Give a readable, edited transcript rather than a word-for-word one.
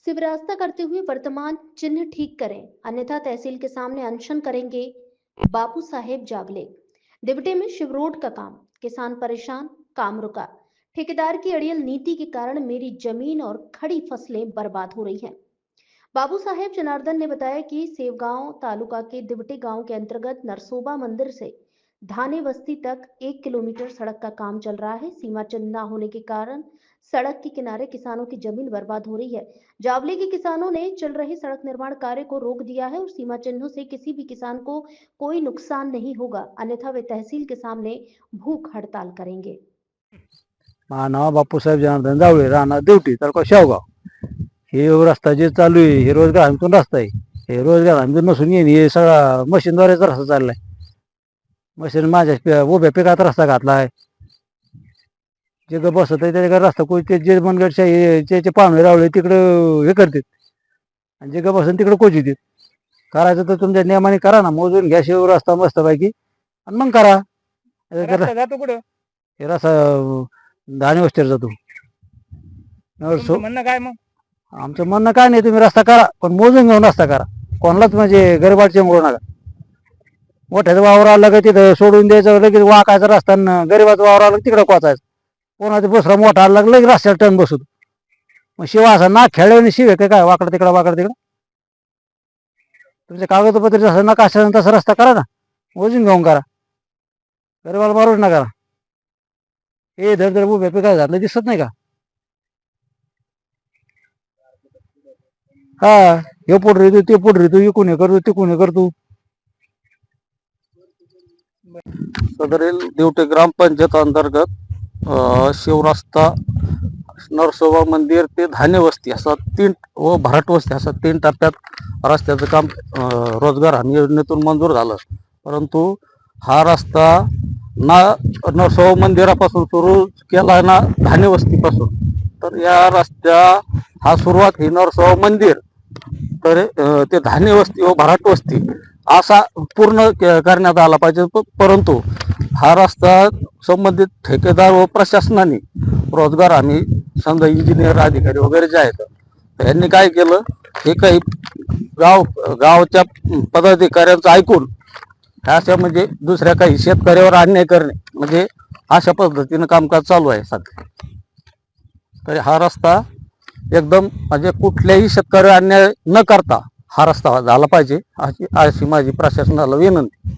शिवरास्ता करते हुए वर्तमान चिन्ह ठीक करें, अन्यथा तहसील के सामने अनशन करेंगे बाबू साहेब जावले। दिवटे में शिव रोड का काम, किसान परेशान, काम रुका। ठेकेदार की अड़ियल नीति के कारण मेरी जमीन और खड़ी फसलें बर्बाद हो रही हैं। बाबू साहेब जनार्दन ने बताया कि सेवगांव तालुका के दिवटे गांव के अंतर्गत नरसोबा मंदिर से धाने बस्ती तक 1 किलोमीटर सड़क का काम चल रहा है। सीमा चिन्ह न होने के कारण सड़क के किनारे किसानों की जमीन बर्बाद हो रही है। जावले के किसानों ने चल रहे सड़क निर्माण कार्य को रोक दिया है और सीमा चिन्हों से किसी भी किसान को कोई नुकसान नहीं होगा, अन्यथा वे तहसील के सामने भूख हड़ताल करेंगे। नाव बापूसाहेब जनार्दन जावळे, राहणार देवटी, तालुका शेवगाव। हे रस्ता जे चालू आहे हे रोजगार हमीतून रस्ता आहे। हे रोजगार हमीतून नसून हे सगळा मशीनद्वारेच रस्ता चाललाय। मशीन माझ्या उभ्या पिकात रस्ता घातलाय। जे ग बसत आहे त्याच्या रस्ता कोण ते जे मनगडच्या पाहुणे रावळे तिकडं हे करतात आणि जे ग बसन तिकडं कोचित करायचं तर तुमच्या नियमाने करा ना, मोजून घ्या शिव रस्ता मस्तपैकी आणि मग करा। जातो कुठं? हे रस्ता धाने वस्तीवर जातो। म्हणणं काय मग? आमचं म्हणणं काय नाही, तुम्ही रस्ता करा पण मोजून घेऊन रस्ता करा। कोणालाच म्हणजे गरीबाचे मोडू नका। मोठ्याचं वावर आलं का तिथं सोडून द्यायचं, लगेच वाकायचा रस्ता, गरीबाचं वावर आलं तिकडं कोचायचं। कोणाचा दुसरा मोठा आला लगेच रस्त्याला टर्न बसतो। मग शिवा असा ना खेळल्याने शिव आहे काय वाकडं तिकडं वाकडं तिकडं? तुमचे कागदपत्र जसं नका असेल तसा रस्ता करा ना, मोजून घेऊन करा, गरीबाला मारूच नका। हे धड उभ्या पिका घातलं दिसत नाही का? हा, हे पुढे येतो ते पुढे येतो, इकून हे करतो तिकून हे करतो। सदरील दिवटे ग्रामपंचायत अंतर्गत शिवरस्ता, नरसोबा मंदिर ते धान्य वस्ती असा 3 व भराट वस्ती असा 3 टप्प्यात रस्त्याचं काम रोजगार हमी योजनेतून मंजूर झालं। परंतु हा रस्ता ना नरसोबा मंदिरापासून सुरू केला ना धान्य वस्तीपासून, तर या रस्त्या हा सुरुवात ही नरसोबा मंदिर तर ते धान्य वस्ती व भराट वस्ती असा पूर्ण करण्यात आला पाहिजे। परंतु हा रस्ता संबंधित ठेकेदार व प्रशासनाने, रोजगार हमी समजा इंजिनियर अधिकारी वगैरे जे आहेत यांनी काय केलं, हे काही गावच्या पदाधिकाऱ्यांचं ऐकून अशा म्हणजे दुसऱ्या काही शेतकऱ्यावर अन्याय करणे, म्हणजे अशा पद्धतीनं कामकाज चालू आहे सध्या। तर हा रस्ता एकदम म्हणजे कुठल्याही शेतकऱ्यावर अन्याय न करता हा रस्ता झाला पाहिजे अशी माझी प्रशासनाला विनंती।